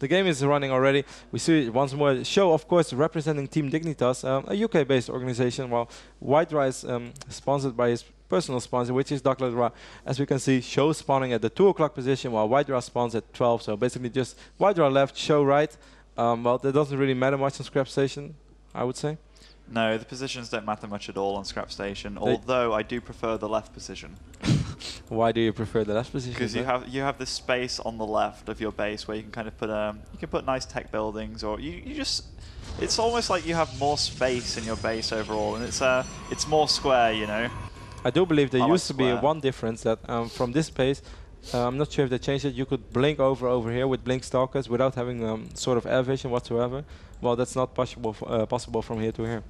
the game is running already. We see it once more. SjoW, of course, representing Team Dignitas, a UK-based organization, while White is sponsored by his personal sponsor, which is Dr. Ra. As we can see, SjoW spawning at the 2 o'clock position, while White spawns at 12. So basically just White left, SjoW right. Well, that doesn't really matter much on Scrap Station, I would say. No, the positions don't matter much at all on Scrap Station, although I do prefer the left position. Why do you prefer the left position? Because you have this space on the left of your base where you can kind of put nice tech buildings, or you just, it's almost like you have more space in your base overall, and it's more square, you know. I do believe there used to be one difference that from this space, I'm not sure if they changed it. You could blink over here with blink stalkers without having sort of air vision whatsoever. Well, that's not possible possible from here to here.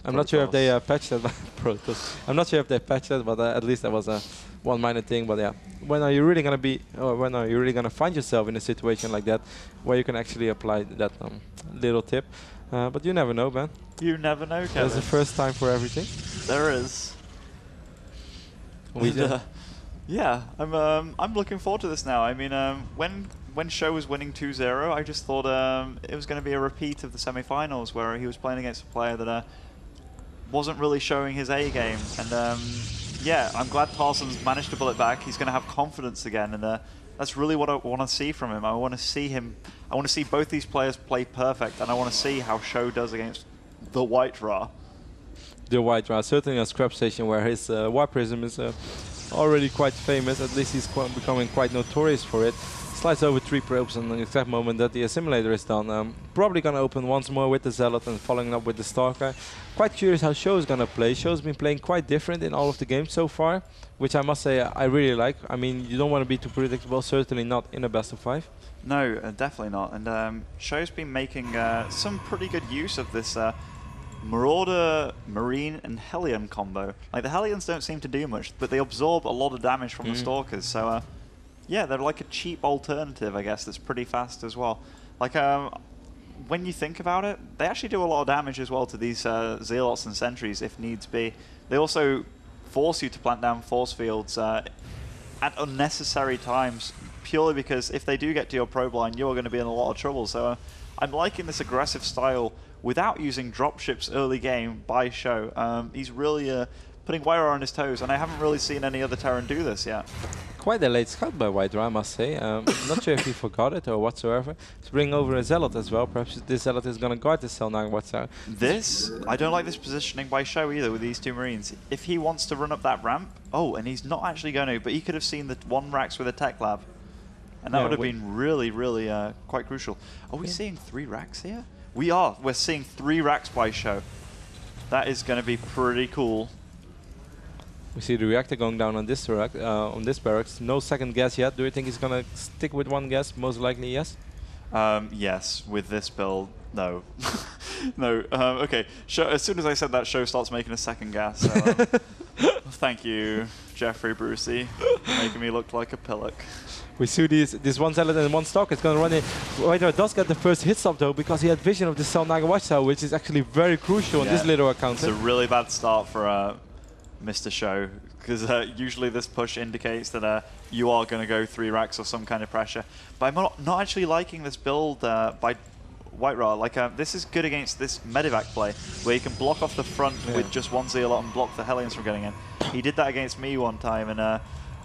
I'm not sure if they patched it. I'm not sure if they patched it, but at least that was one minor thing. But yeah, when are you really gonna be, or when are you really gonna find yourself in a situation like that, where you can actually apply that little tip? But you never know, man. You never know, Kevin. There's a first time for everything. There is. Yeah, I'm looking forward to this now. I mean, when SjoW was winning 2-0, I just thought it was going to be a repeat of the semi-finals where he was playing against a player that wasn't really showing his A game. And yeah, I'm glad Tarson's managed to pull it back. He's going to have confidence again, and that's really what I want to see from him. I want to see both these players play perfect, and I want to see how SjoW does against the White Ra. The White Ra, certainly on Scrap Station, where his Warp Prism is already quite famous. At least he's becoming quite notorious for it. Slides over 3 probes on the exact moment that the assimilator is done. Probably going to open once more with the Zealot and following up with the Stalker. Quite curious how SjoW is going to play. SjoW's been playing quite different in all of the games so far, which I must say I really like. I mean, you don't want to be too predictable, certainly not in a best of 5. No, definitely not. And SjoW's been making some pretty good use of this Marauder, Marine, and Hellion combo. Like, the Hellions don't seem to do much, but they absorb a lot of damage from the Stalkers. So, yeah, they're like a cheap alternative, I guess, that's pretty fast as well. Like, when you think about it, they actually do a lot of damage as well to these Zealots and Sentries, if needs be. They also force you to plant down force fields at unnecessary times, purely because if they do get to your probe line, you're going to be in a lot of trouble. So, I'm liking this aggressive style without using dropships early game by SjoW. He's really putting White on his toes, and I haven't really seen any other Terran do this yet. Quite a late scout by White, I must say. Not sure if he forgot it or whatsoever. To bring over a Zealot as well. Perhaps this Zealot is going to guard the cell now. I don't like this positioning by SjoW either with these 2 Marines. If he wants to run up that ramp, and he's not actually going to, but he could have seen the 1 Rax with a tech lab. And that would have been really, really quite crucial. Are we seeing 3 Racks here? We are. We're seeing 3 Racks by SjoW. That is going to be pretty cool. We see the reactor going down on this barracks. No second gas yet. Do you think he's going to stick with 1 gas? Most likely, yes. Yes. With this build, no. No. Okay. As soon as I said that, SjoW starts making a second gas. So, thank you, Jeffrey Brucey, making me look like a pillock. We see this 1 Zealot and 1 Stalker is going to run in. White does get the first hit stop though, because he had vision of the Selnaga Watchtower, which is actually very crucial in this little account. It's a really bad start for Mr. SjoW, because usually this push indicates that you are going to go 3 racks or some kind of pressure. But I'm not actually liking this build by White Ra. Like, this is good against this Medivac play, where you can block off the front with just 1 Zealot and block the Hellions from getting in. He did that against me one time, and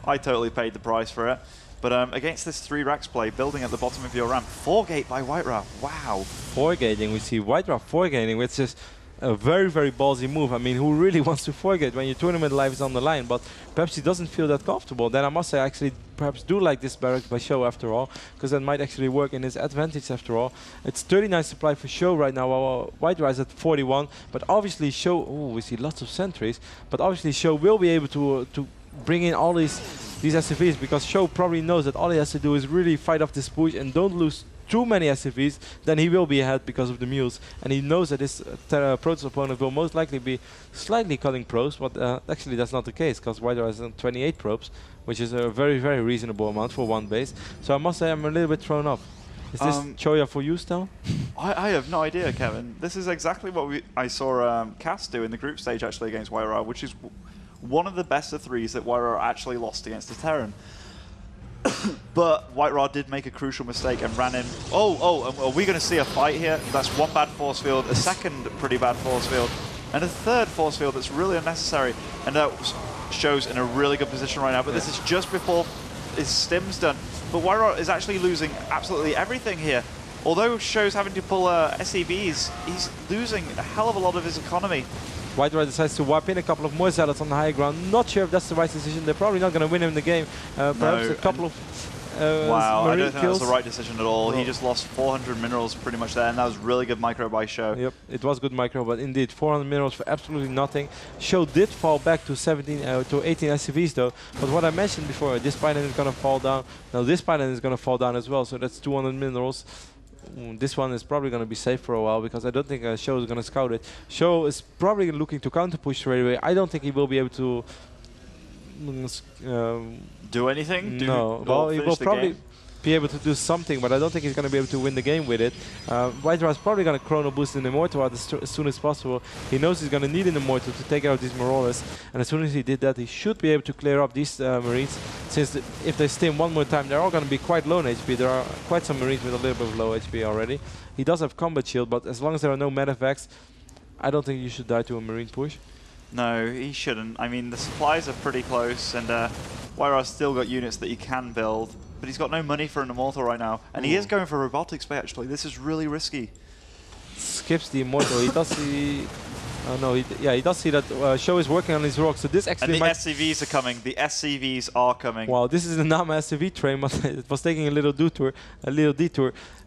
I totally paid the price for it. But against this 3 racks play, building at the bottom of your ramp, 4-gate by White Ra. Wow. 4-gating. We see White Ra 4-gating, which is a very, very ballsy move. I mean, who really wants to 4-gate when your tournament life is on the line? But perhaps he doesn't feel that comfortable. Then I must say, I actually perhaps do like this barracks by SjoW after all, because that might actually work in his advantage after all. It's 39 supply for SjoW right now, while White Ra is at 41. But obviously SjoW, we see lots of sentries, but obviously SjoW will be able to bring in all these SCVs, because SjoW probably knows that all he has to do is really fight off this push and don't lose too many SCVs, then he will be ahead because of the mules. And he knows that his Protoss opponent will most likely be slightly cutting probes, but actually that's not the case, because White Ra has 28 probes, which is a very, very reasonable amount for 1 base. So I must say I'm a little bit thrown off. Is this Choya for you still? I have no idea, Kevin. This is exactly what I saw Cass do in the group stage actually against White Ra, which is one of the best of 3s that White Ra actually lost against the Terran. But White Rod did make a crucial mistake and ran in. Are we going to see a fight here? That's one bad force field, a second pretty bad force field, and a third force field that's really unnecessary. And that shows in a really good position right now, but this is just before his stim's done. But White Rod is actually losing absolutely everything here. Although SjoW's having to pull SEVs, he's losing a hell of a lot of his economy. White Rod decides to wipe in a couple of more zealots on the high ground. Not sure if that's the right decision. They're probably not going to win him the game. Perhaps a couple of wow, I don't think kills. that's the right decision at all. He just lost 400 minerals pretty much there, and that was really good micro by SjoW. Yep, it was good micro, but indeed 400 minerals for absolutely nothing. SjoW did fall back to 18 SCVs though. But what I mentioned before, this pylon is going to fall down. Now this pylon is going to fall down as well, so that's 200 minerals. This one is probably going to be safe for a while because I don't think SjoW is going to scout it. SjoW is probably looking to counter push straight away. I don't think he will be able to do anything? No. Well, he will probably be able to do something, but I don't think he's going to be able to win the game with it. White Rod is probably going to chrono boost an Immortal out as soon as possible. He knows he's going to need an Immortal to take out these Marauders, and as soon as he did that, he should be able to clear up these Marines, since if they stim one more time, they're all going to be quite low on HP. There are quite some Marines with a little bit of low HP already. He does have combat shield, but as long as there are no medevacs, I don't think you should die to a Marine push. No, he shouldn't. I mean, the supplies are pretty close, and White Rod's still got units that he can build, but he's got no money for an Immortal right now. And he is going for robotics bay, actually. This is really risky. Skips the Immortal. He does see... Oh no, he does see that SjoW is working on his rocks, so this actually and the SCVs are coming. The SCVs are coming. Wow, this is the Nama SCV train, but it was taking a little detour.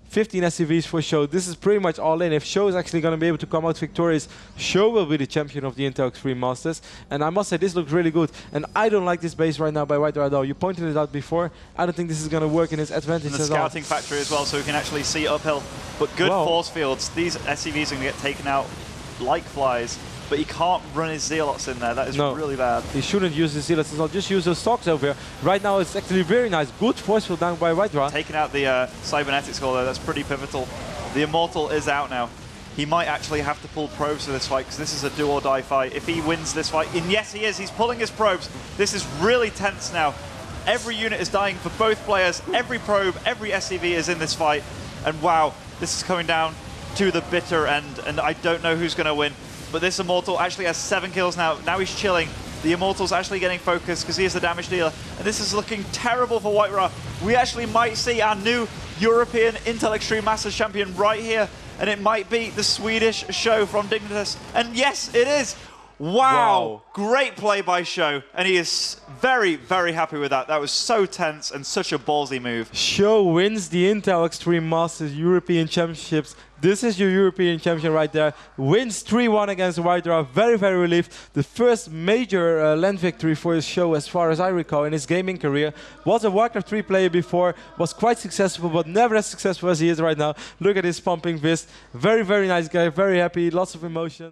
15 SCVs for SjoW. This is pretty much all in. If SjoW is actually going to be able to come out victorious, SjoW will be the champion of the Intel Extreme Masters. And I must say, this looks really good. And I don't like this base right now by White Rod. You pointed it out before. I don't think this is going to work in his advantage and the scouting factory as well, so we can actually see uphill. But good force fields. These SCVs are going to get taken out like flies. But he can't run his Zealots in there. That is really bad. He shouldn't use his Zealots as well. Just use those stocks over here. Right now, it's actually very nice. Good force field down by White Rod. Taking out the Cybernetics core, though. That's pretty pivotal. The Immortal is out now. He might actually have to pull probes for this fight, because this is a do or die fight. If he wins this fight, and yes, he is. He's pulling his probes. This is really tense now. Every unit is dying for both players. Every probe, every SCV is in this fight. And wow, this is coming down to the bitter end. And I don't know who's going to win. But this Immortal actually has 7 kills now. Now he's chilling. The Immortal's actually getting focused because he is the damage dealer. And this is looking terrible for White Rod. We actually might see our new European Intel Extreme Masters champion right here. And it might be the Swedish SjoW from Dignitas. And yes, it is. Wow. Great play by SjoW. And he is very, very happy with that. That was so tense and such a ballsy move. SjoW wins the Intel Extreme Masters European Championships. This is your European champion right there. Wins 3-1 against White Rod. Very, very relieved. The first major land victory for his SjoW, as far as I recall, in his gaming career. Was a Warcraft 3 player before. Was quite successful, but never as successful as he is right now. Look at his pumping fist. Very, very nice guy. Very happy. Lots of emotion.